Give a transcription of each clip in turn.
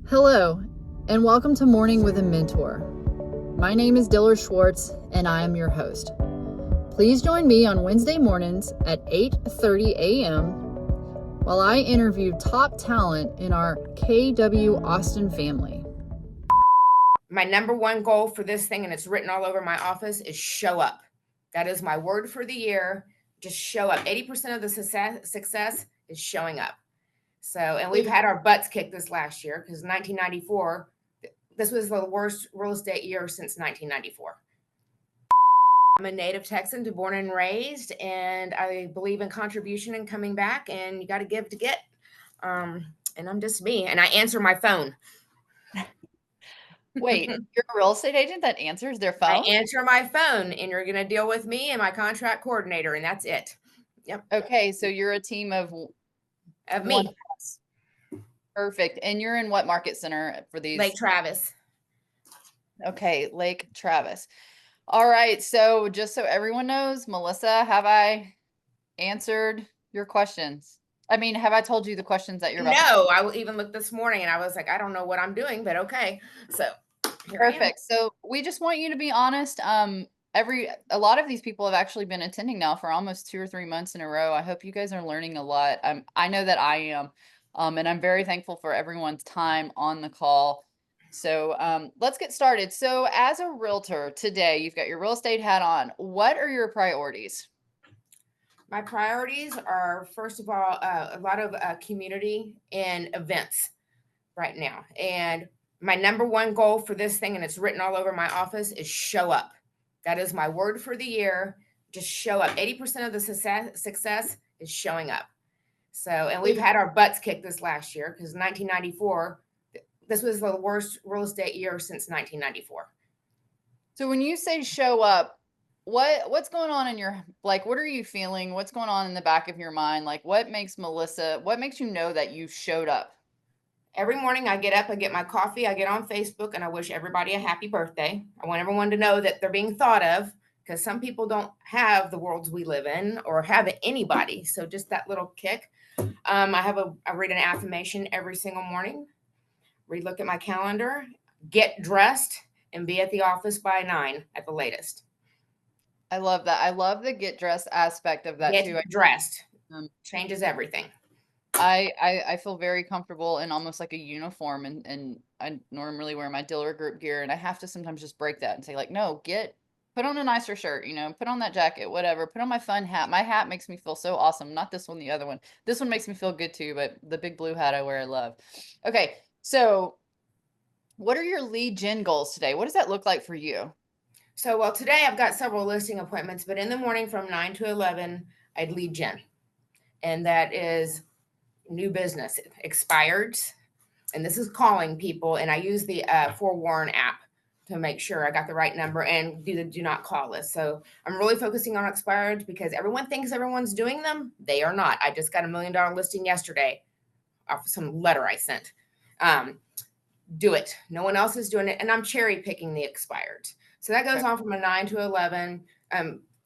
Hello, and welcome to Morning with a Mentor. My name is Diller Schwartz, and I am your host. Please join me on Wednesday mornings at 8:30 a.m. while I interview top talent in our KW Austin family. My number one goal for this thing, and it's written all over my office, is show up. That is my word for the year. Just show up. 80% of the success is showing up. So, and we've had our butts kicked this last year because 1994, this was the worst real estate year since 1994. I'm a native Texan, born and raised, and I believe in contribution and coming back, and you got to give to get. And I'm just me, and I answer my phone. Wait, you're a real estate agent that answers their I phone? answer my phone, and you're going to deal with me and my contract coordinator, and that's it. Yep. Okay, so you're a team of me. one. Perfect. And you're in what market center for these? Lake Travis. Okay, Lake Travis. All right, so just so everyone knows, Melissa, have I answered your questions? I mean, have I told you the questions that you're about No, I even looked this morning and I was like, I don't know what I'm doing, but okay. So perfect. So we just want you to be honest. A lot of these people have actually been attending now for almost 2 or 3 months in a row. I hope you guys are learning a lot. I know that I am. And I'm very thankful for everyone's time on the call. So let's get started. So as a realtor today, you've got your real estate hat on. What are your priorities? My priorities are, first of all, a lot of community and events right now. And my number one goal for this thing, and it's written all over my office, is show up. That is my word for the year. Just show up. 80% of the success is showing up. So, and we've had our butts kicked this last year because 1994, this was the worst real estate year since 1994. So when you say show up, what's going on in your, like, what are you feeling? What's going on in the back of your mind? Like, what makes you know that you showed up? Every morning I get up, I get my coffee, I get on Facebook, and I wish everybody a happy birthday. I want everyone to know that they're being thought of because some people don't have the worlds we live in or have anybody. So just that little kick. I read an affirmation every single morning, look at my calendar, get dressed, and be at the office by 9 at the latest. I love that. I love the get dressed aspect of that too. Get dressed changes everything. I feel very comfortable in almost like a uniform, and I normally wear my dealer group gear, and I have to sometimes just break that and say, like, no, put on a nicer shirt, put on that jacket, whatever, put on my fun hat. My hat makes me feel so awesome. Not this one, the other one. This one makes me feel good too, but the big blue hat I wear, I love. Okay, so what are your lead gen goals today? What does that look like for you? So, well, today I've got several listing appointments, but in the morning from 9 to 11, I'd lead gen. And that is new business, expired. And this is calling people. And I use the Forewarn app to make sure I got the right number and do the do not call list. So I'm really focusing on expired because everyone thinks everyone's doing them. They are not. I just got $1 million listing yesterday off some letter I sent. Do it. No one else is doing it. And I'm cherry picking the expired. So that goes on from a 9 to 11.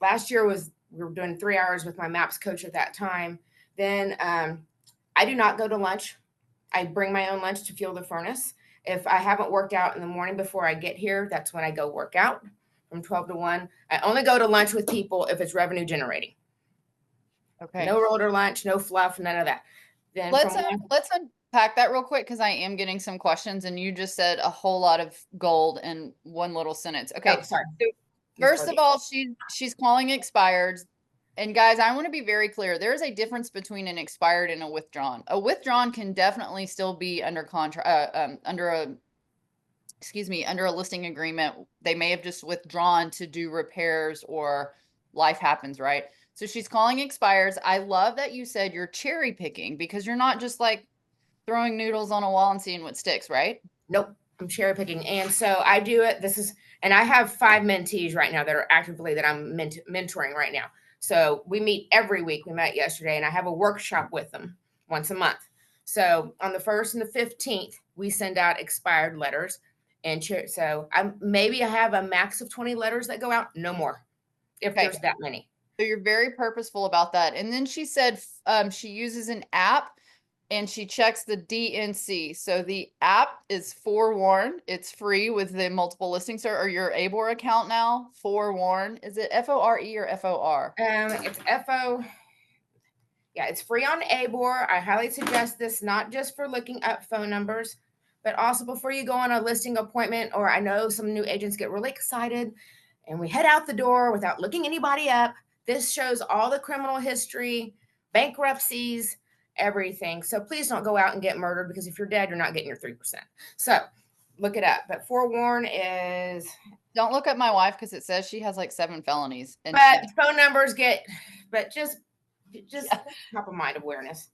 Last year we were doing 3 hours with my MAPS coach at that time. Then I do not go to lunch. I bring my own lunch to fuel the furnace. If I haven't worked out in the morning before I get here, that's when I go work out from 12 to 1. I only go to lunch with people if it's revenue generating. Okay. No roller lunch, no fluff, none of that. Then let's unpack that real quick because I am getting some questions, and you just said a whole lot of gold in one little sentence. Okay, sorry. So first of all, she's calling expired. And guys, I want to be very clear. There is a difference between an expired and a withdrawn. A withdrawn can definitely still be under contract, under a listing agreement. They may have just withdrawn to do repairs or life happens, right? So she's calling expires. I love that you said you're cherry picking because you're not just like throwing noodles on a wall and seeing what sticks, right? Nope. I'm cherry picking. And so I do it. And I have 5 mentees right now that are actively that I'm mentoring right now. So we meet every week. We met yesterday, and I have a workshop with them once a month. So on the 1st and the 15th, we send out expired letters. And so I have a max of 20 letters that go out, no more, if there's that many. So you're very purposeful about that. And then she said she uses an app and she checks the DNC. So the app is Forewarn. It's free with the multiple listings or your ABOR account now. Forewarn. Is it FORE or FOR? It's FO. Yeah, it's free on ABOR. I highly suggest this, not just for looking up phone numbers, but also before you go on a listing appointment. Or I know some new agents get really excited and we head out the door without looking anybody up. This shows all the criminal history, bankruptcies, everything. So please don't go out and get murdered, because if you're dead, you're not getting your 3%. So look it up. But Forewarn is. Don't look at my wife, because it says she has like 7 felonies. And but phone numbers get, but just top of mind awareness.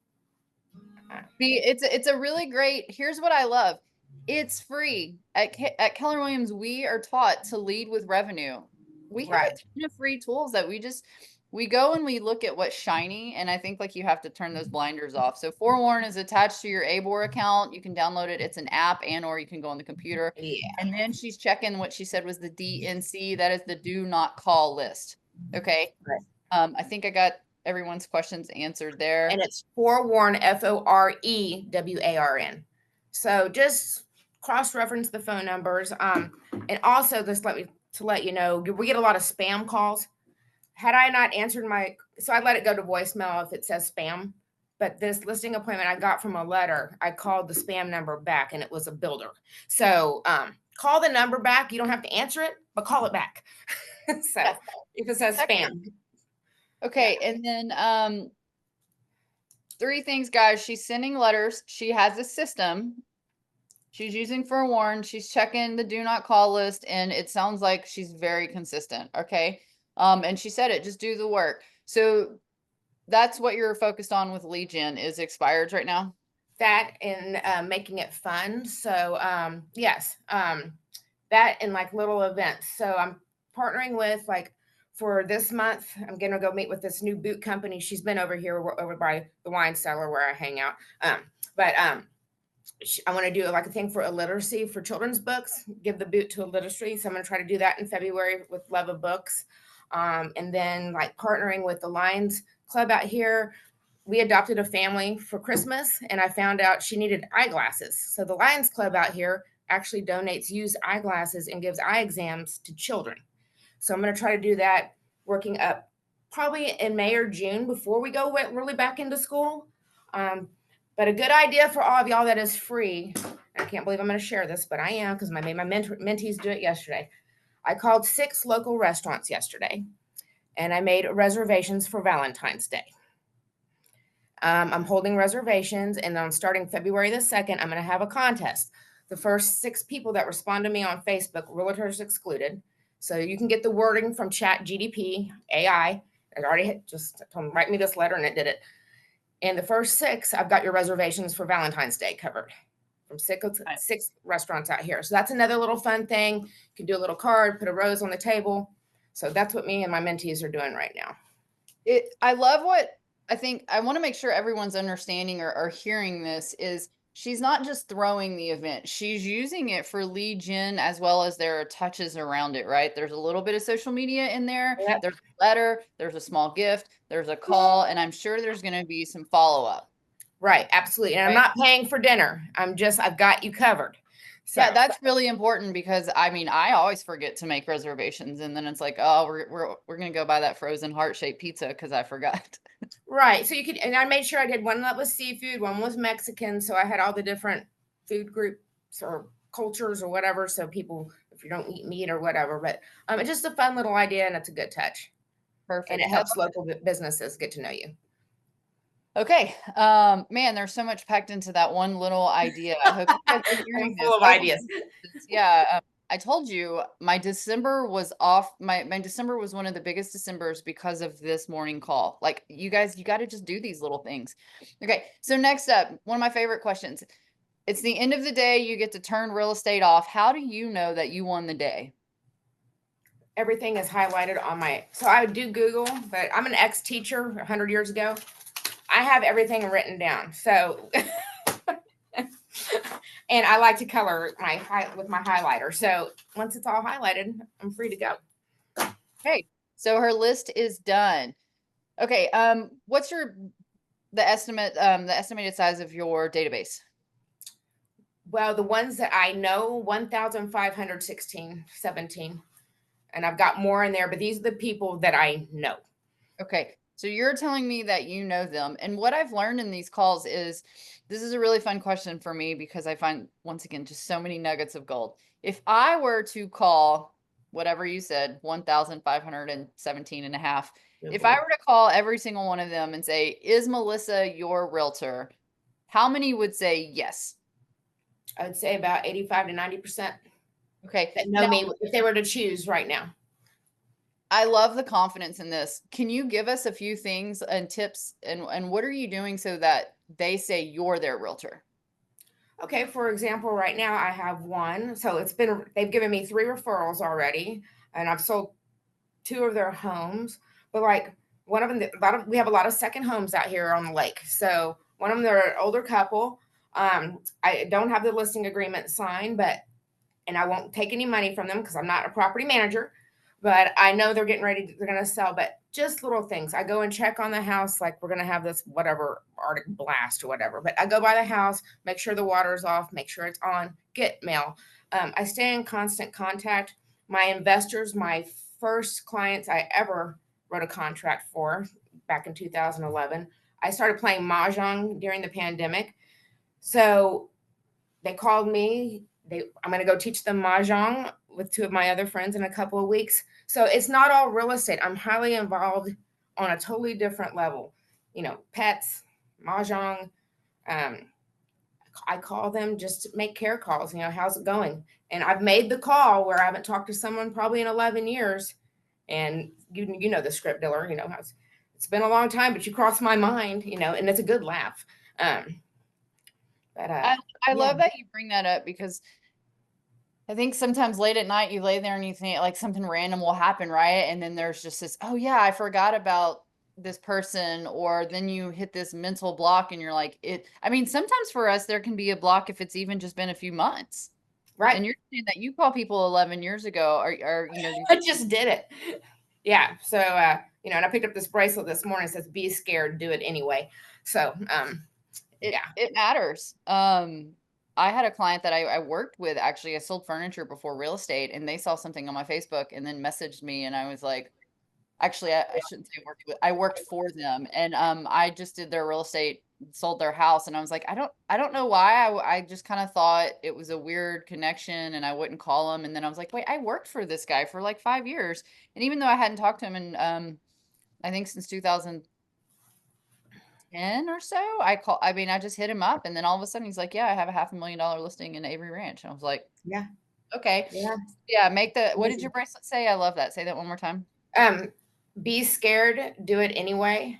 It's a really great. Here's what I love. It's free at Keller Williams. We are taught to lead with revenue. We have a ton of free tools that we go and we look at what's shiny, and I think like you have to turn those blinders off. So Forewarn is attached to your ABOR account. You can download it. It's an app, and or you can go on the computer. Yeah. And then she's checking what she said was the DNC. That is the do not call list. Okay. Right. I think I got everyone's questions answered there. And it's Forewarn, FOREWARN. So just cross-reference the phone numbers. And also just to let you know, we get a lot of spam calls. Had I not answered so I let it go to voicemail if it says spam. But this listing appointment I got from a letter, I called the spam number back, and it was a builder. So call the number back. You don't have to answer it, but call it back. So if it says spam. Okay, and then 3 things, guys. She's sending letters. She has a system. She's using Forewarn. She's checking the do not call list, and it sounds like she's very consistent. Okay, and she said it. Just do the work. So that's what you're focused on with lead gen is expireds right now. That and making it fun. So yes, that and like little events. So I'm partnering with for this month, I'm going to go meet with this new boot company. She's been over by the wine cellar where I hang out. I want to do a thing for illiteracy for children's books, give the boot to illiteracy. So I'm going to try to do that in February with Love of Books. And then partnering with the Lions Club out here. We adopted a family for Christmas, and I found out she needed eyeglasses. So the Lions Club out here actually donates used eyeglasses and gives eye exams to children. So I'm going to try to do that, working up probably in May or June before we go really back into school. But a good idea for all of y'all that is free. I can't believe I'm going to share this, but I am, because I made my mentees do it yesterday. I called 6 local restaurants yesterday, and I made reservations for Valentine's Day. I'm holding reservations, and on starting February the 2nd, I'm going to have a contest. The first 6 people that respond to me on Facebook, realtors excluded. So you can get the wording from Chat GDP AI. I already just told them, write me this letter, and it did it. And the first 6, I've got your reservations for Valentine's Day covered from 6 restaurants out here. So that's another little fun thing. You can do a little card, put a rose on the table. So that's what me and my mentees are doing right now. I love what I think. I want to make sure everyone's understanding or hearing this is she's not just throwing the event. She's using it for lead gen, as well as there are touches around it, right? There's a little bit of social media in there. Yep. There's a letter, there's a small gift, there's a call, and I'm sure there's going to be some follow-up. Right. Absolutely. And right? I'm not paying for dinner. I've got you covered. So yeah, that's really important, because I always forget to make reservations, and then it's like, oh, we're going to go buy that frozen heart-shaped pizza because I forgot. Right. So and I made sure I did one that was seafood, one was Mexican. So I had all the different food groups or cultures or whatever. So people, if you don't eat meat or whatever, but it's just a fun little idea, and it's a good touch. Perfect. And it helps local businesses get to know you. Okay. Man, there's so much packed into that one little idea. I hope you guys are hearing full of ideas. Yeah. I told you my December was off. My December was one of the biggest Decembers because of this morning call. Like, you guys, you got to just do these little things. Okay. So next up, one of my favorite questions. It's the end of the day. You get to turn real estate off. How do you know that you won the day? Everything is highlighted on so I would do Google, but I'm an ex-teacher 100 years ago. I have everything written down. So, and I like to color with my highlighter. So once it's all highlighted, I'm free to go. Okay. So her list is done. Okay. What's your the estimated size of your database? Well, the ones that I know, 1,516, 17. And I've got more in there, but these are the people that I know. Okay. So you're telling me that you know them. And what I've learned in these calls is this is a really fun question for me because I find, once again, just so many nuggets of gold. If I were to call whatever you said, 1,517 and a half, if I were to call every single one of them and say, is Melissa your realtor? How many would say yes? I would say about 85 to 90% Okay. that know me if they were to choose right now. I love the confidence in this. Can you give us a few things and tips and what are you doing so that they say you're their realtor? Okay, for example, right now I have one. So they've given me 3 referrals already, and I've sold 2 of their homes. But like one of them, we have a lot of second homes out here on the lake. So one of them, they're an older couple. I don't have the listing agreement signed, and I won't take any money from them because I'm not a property manager. But I know they're getting ready. They're going to sell, but just little things. I go and check on the house, like we're going to have this whatever Arctic blast or whatever. But I go by the house, make sure the water's off, make sure it's on, get mail. I stay in constant contact. My investors, my first clients I ever wrote a contract for back in 2011. I started playing mahjong during the pandemic. So they called me. I'm going to go teach them mahjong with 2 of my other friends in a couple of weeks. So it's not all real estate. I'm highly involved on a totally different level. Pets, mahjong. I call them just to make care calls. How's it going? And I've made the call where I haven't talked to someone probably in 11 years. And you know the script, Diller. It's been a long time, but you crossed my mind. And it's a good laugh. But I yeah. love that you bring that up because I think sometimes late at night you lay there and you think like something random will happen, right? And then there's just this, oh yeah, I forgot about this person, or then you hit this mental block and you're like, sometimes for us there can be a block if it's even just been a few months. Right. And you're saying that you call people 11 years ago, or I just did it. Yeah. So and I picked up this bracelet this morning. It says "Be scared, do it anyway." So it matters. I had a client that I worked with. Actually, I sold furniture before real estate, and they saw something on my Facebook and then messaged me, and I was like, actually, I shouldn't say worked with. I worked for them, and I just did their real estate, sold their house, and I was like, I don't know why. I just kind of thought it was a weird connection, and I wouldn't call him. And then I was like, wait, I worked for this guy for like 5 years, and even though I hadn't talked to him in I think since 2010 or so, I just hit him up, and then all of a sudden he's like, yeah, I have a $500,000 listing in Avery Ranch. And I was like, yeah, okay, yeah. What did your bracelet say? I love that. Say that one more time. Be scared, do it anyway.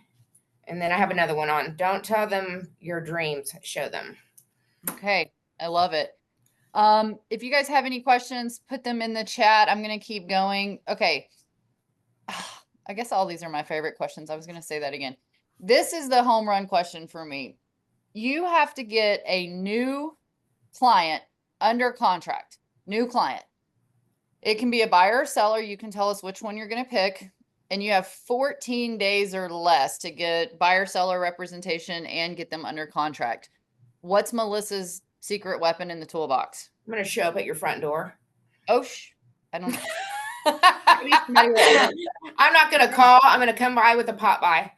And then I have another one on. Don't tell them your dreams, show them. Okay, I love it. If you guys have any questions, put them in the chat. I'm gonna keep going. Okay. I guess all these are my favorite questions. I was gonna say that again. This is the home run question for me. You have to get a new client under contract. New client. It can be a buyer or seller. You can tell us which one you're going to pick. And you have 14 days or less to get buyer seller representation and get them under contract. What's Melissa's secret weapon in the toolbox? I'm going to show up at your front door. Oh, I don't know. I'm not going to call. I'm going to come by with a pop by.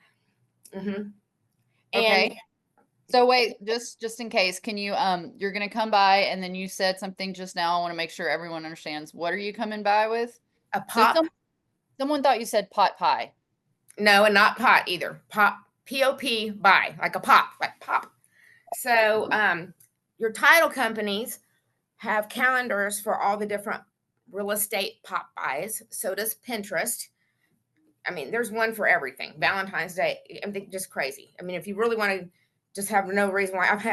Mm-hmm. Okay. And so wait, just in case, can you, you're going to come by, and then you said something just now. I want to make sure everyone understands. What are you coming by with? A pop. So someone thought you said pot pie. No, and not pot either. Pop, P-O-P, buy, like a pop, like pop. So your title companies have calendars for all the different real estate pop buys. So does Pinterest. I mean, there's one for everything. Valentine's Day, I'm just crazy. I mean, if you really want to just have no reason why, I've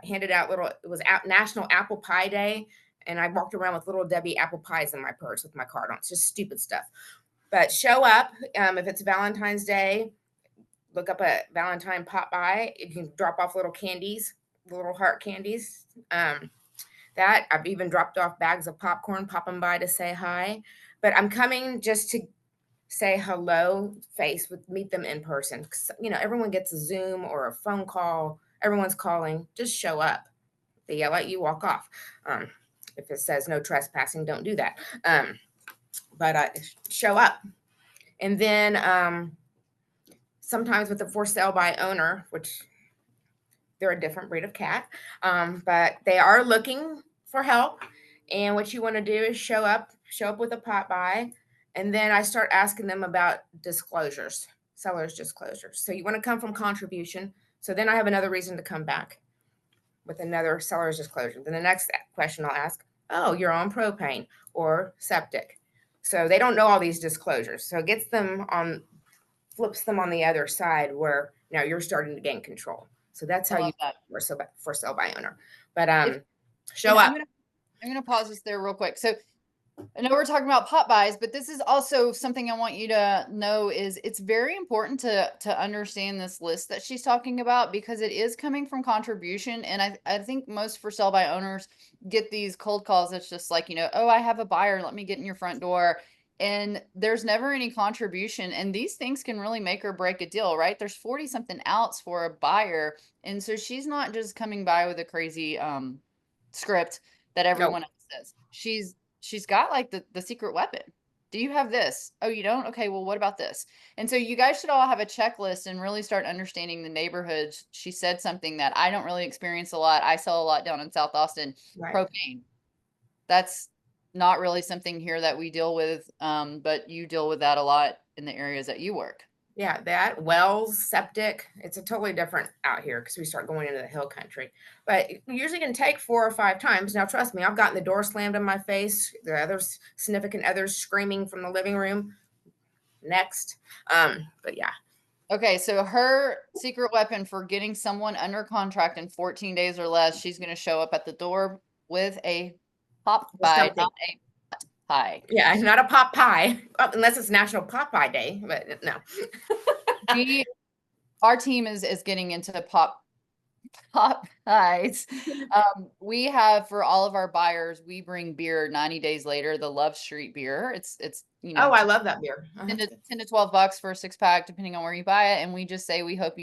handed out it was National Apple Pie Day, and I walked around with little Debbie apple pies in my purse with my card on. It's just stupid stuff. But show up if it's Valentine's Day. Look up a Valentine pop by. You can drop off little candies, little heart candies. That I've even dropped off bags of popcorn, pop them by to say hi. But I'm coming just to say hello meet them in person. 'Cause, everyone gets a Zoom or a phone call. Everyone's calling. Just show up. They yell at you, walk off. If it says no trespassing, don't do that. But show up. And then sometimes with the for sale by owner, which they're a different breed of cat, but they are looking for help. And what you want to do is show up with a pop by, and then I start asking them about disclosures, seller's disclosures. So you want to come from contribution. So then I have another reason to come back with another seller's disclosure. Then the next question I'll ask, oh, you're on propane or septic. So they don't know all these disclosures. So it flips them on the other side where now you're starting to gain control. So that's how you for sale by owner. But show up. I'm gonna pause this there real quick. So I know we're talking about pop buys, but this is also something I want you to know is it's very important to understand this list that she's talking about, because it is coming from contribution. And I think most for sale by owners get these cold calls. It's just like, oh, I have a buyer, let me get in your front door. And there's never any contribution. And these things can really make or break a deal, right? There's 40 something outs for a buyer. And so she's not just coming by with a crazy script that everyone else says. She's got like the secret weapon. Do you have this? Oh, you don't? Okay, well, what about this? And so you guys should all have a checklist and really start understanding the neighborhoods. She said something that I don't really experience a lot. I sell a lot down in South Austin. Right. Propane. That's not really something here that we deal with, but you deal with that a lot in the areas that you work. Yeah, that wells, septic, it's a totally different out here because we start going into the hill country. But it usually can take 4 or 5 times. Now, trust me, I've gotten the door slammed in my face. The other significant others screaming from the living room. Next. But yeah. Okay, so her secret weapon for getting someone under contract in 14 days or less, she's going to show up at the door with a pop pie, not a pot pie. Yeah, not a pop pie, unless it's National Pop Pie Day, but no. Our team is getting into pop pies. We have, for all of our buyers, we bring beer 90 days later, the Love Street beer. It's oh, I love that beer. 10 to $12 for a 6-pack, depending on where you buy it. And we just say, we hope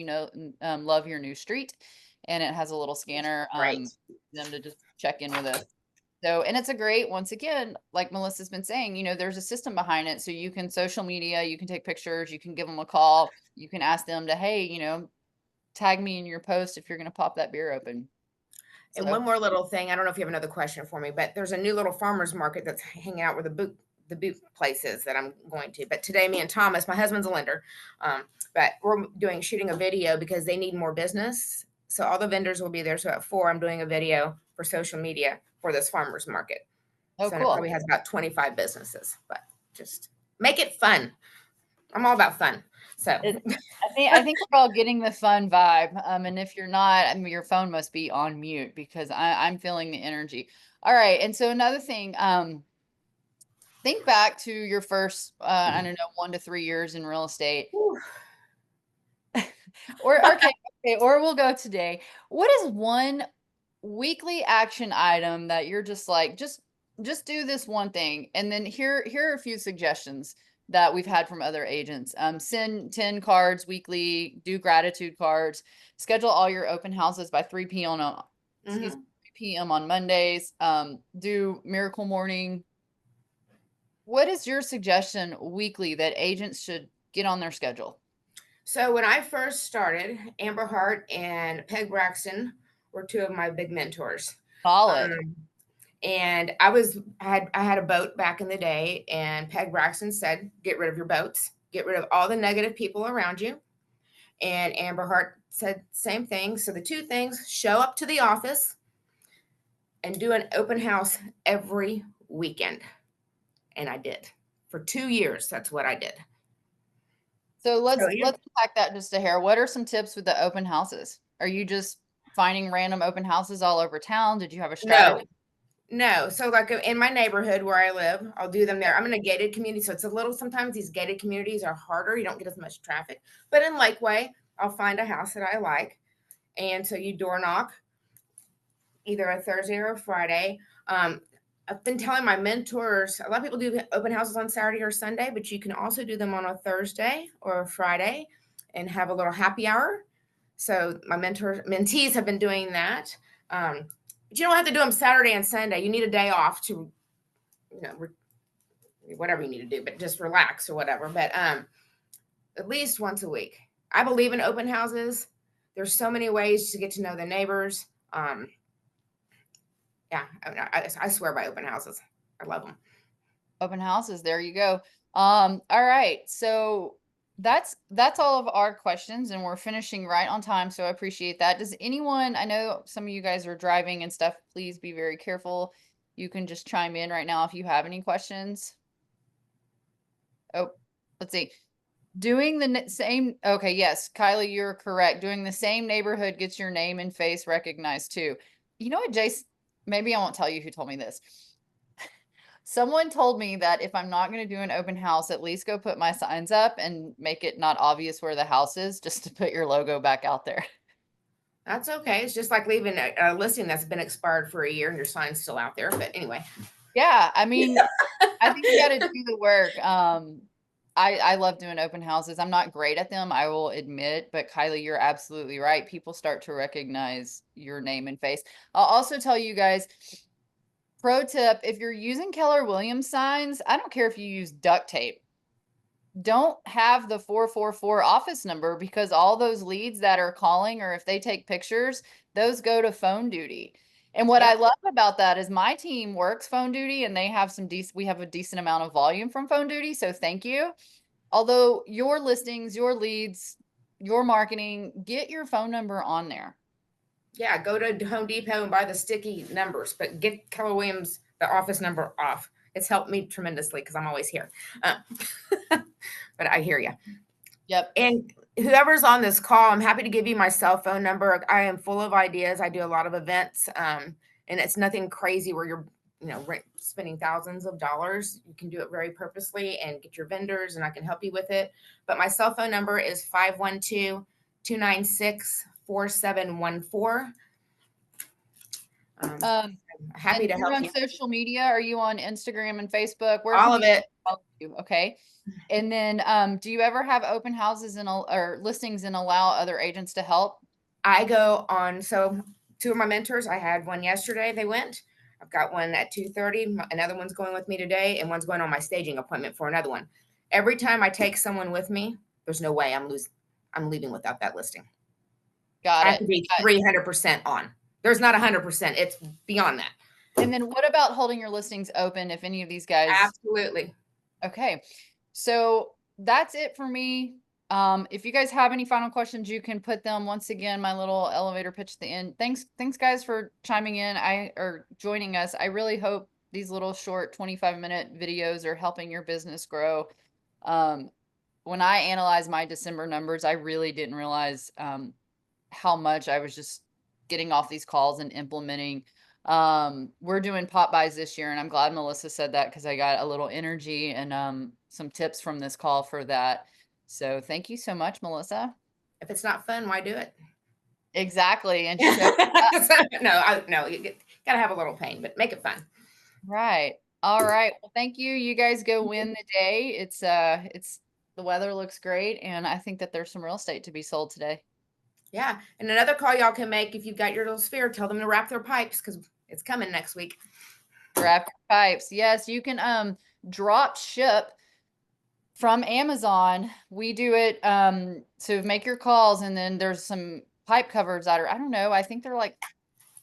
love your new street. And it has a little scanner, them to just check in with us. So, and it's a great, once again, like Melissa's been saying, there's a system behind it. So you can social media, you can take pictures, you can give them a call, you can ask them to, hey, tag me in your post if you're going to pop that beer open. And one more little thing, I don't know if you have another question for me, but there's a new little farmer's market that's hanging out where the boot places that I'm going to. But today, me and Thomas, my husband's a lender, but we're shooting a video because they need more business. So all the vendors will be there. So at 4, I'm doing a video for social media for this farmer's market. Oh, so cool. It probably has about 25 businesses, but just make it fun. I'm all about fun. So I think we're all getting the fun vibe. And if you're not, your phone must be on mute, because I'm feeling the energy. All right. And so another thing, think back to your first, I don't know, 1 to 3 years in real estate. or we'll go today. What is one weekly action item that you're just like, just do this one thing? And then here are a few suggestions that we've had from other agents. Send 10 cards weekly, do gratitude cards, schedule all your open houses by 3 p.m. on 3 p.m. on Mondays, do miracle morning. What is your suggestion weekly that agents should get on their schedule? So when I first started, Amber Hart and Peg Braxton were 2 of my big mentors. Solid. And I had a boat back in the day, and Peg Braxton said, get rid of your boats, get rid of all the negative people around you. And Amber Hart said same thing. So the 2 things: show up to the office and do an open house every weekend. And I did for 2 years. That's what I did. So let's unpack that just a hair. What are some tips with the open houses? Are you just finding random open houses all over town? Did you have a strategy? No. So like in my neighborhood where I live, I'll do them there. I'm in a gated community. So it's a little, sometimes these gated communities are harder. You don't get as much traffic. But in Lakeway, I'll find a house that I like. And so you door knock either a Thursday or a Friday. I've been telling my mentors, a lot of people do open houses on Saturday or Sunday, but you can also do them on a Thursday or a Friday and have a little happy hour. So my mentees have been doing that. But you don't have to do them Saturday and Sunday. You need a day off to, whatever you need to do, but just relax or whatever. But at least once a week. I believe in open houses. There's so many ways to get to know the neighbors. Yeah, I swear by open houses. I love them. Open houses. There you go. All right. So that's all of our questions, and we're finishing right on time. So I appreciate that. Does anyone, I know some of you guys are driving and stuff, please be very careful. You can just chime in right now if you have any questions. Oh, let's see. Doing the same. Okay. Yes. Kylie, you're correct. Doing the same neighborhood gets your name and face recognized too. You know what, Jace? Maybe I won't tell you who told me this. Someone told me that if I'm not going to do an open house, at least go put my signs up and make it not obvious where the house is, just to put your logo back out there. That's okay. It's just like leaving a listing that's been expired for a year and your sign's still out there. But anyway. Yeah. I mean, I think you got to do the work. I love doing open houses. I'm not great at them, I will admit, but Kylie, you're absolutely right. People start to recognize your name and face. I'll also tell you guys, pro tip, if you're using Keller Williams signs, I don't care if you use duct tape. Don't have the 444 office number, because all those leads that are calling, or if they take pictures, those go to phone duty. And what I love about that is my team works phone duty, and they have we have a decent amount of volume from phone duty. So thank you. Although your listings, your leads, your marketing, get your phone number on there. Yeah, go to Home Depot and buy the sticky numbers, but get Keller Williams, the office number, off. It's helped me tremendously because I'm always here. But I hear you. Yep. And whoever's on this call, I'm happy to give you my cell phone number. I am full of ideas. I do a lot of events, and it's nothing crazy where you're, spending thousands of dollars. You can do it very purposely and get your vendors, and I can help you with it. But my cell phone number is 512-296-4714. I'm happy to help on you. Social media, are you on Instagram and Facebook? Where all of it. Okay. And then do you ever have open houses or listings and allow other agents to help? I go on, so two of my mentors, I had one yesterday, they went. I've got one at 2:30. Another one's going with me today, and one's going on my staging appointment for another one. Every time I take someone with me, there's no way I'm leaving without that listing. Got it. I have to be 300% on. There's not 100%. It's beyond that. And then what about holding your listings open if any of these guys? Absolutely. Okay. So that's it for me. If you guys have any final questions, you can put them. Once again, my little elevator pitch at the end. Thanks guys for chiming in or joining us. I really hope these little short 25-minute videos are helping your business grow. When I analyzed my December numbers, I really didn't realize how much I was just getting off these calls and implementing. We're doing pop buys this year, and I'm glad Melissa said that, because I got a little energy and some tips from this call for that. So thank you so much, Melissa. If it's not fun, why do it? Exactly. And no, you gotta have a little pain, but make it fun. Right. All right. Well, thank you. You guys go win the day. It's the weather looks great, and I think that there's some real estate to be sold today. Yeah. And another call y'all can make, if you've got your little sphere, tell them to wrap their pipes, because it's coming next week. Wrap your pipes. Yes, you can drop ship from Amazon. We do it so make your calls, and then there's some pipe covers that are, I don't know, I think they're like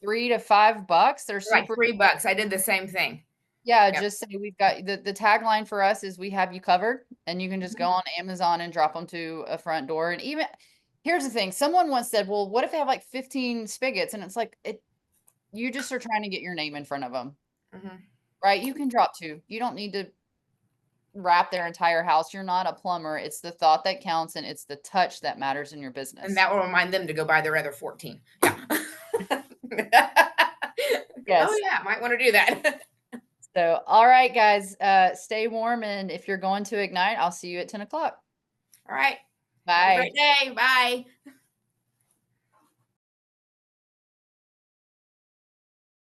$3 to $5. They're like super $3. I did the same thing. Yeah, yep. Just say we've got the tagline for us is we have you covered, and you can just go on Amazon and drop them to a front door. And even here's the thing, someone once said, well, what if they have like 15 spigots? And it's like, you just are trying to get your name in front of them. Right? You can drop 2. You don't need to wrap their entire house. You're not a plumber. It's the thought that counts, and it's the touch that matters in your business. And that will remind them to go buy their other 14. Yeah. Yes. Oh yeah, might want to do that. So, all right, guys, stay warm. And if you're going to Ignite, I'll see you at 10 o'clock. All right. Bye. Have a great day. Bye.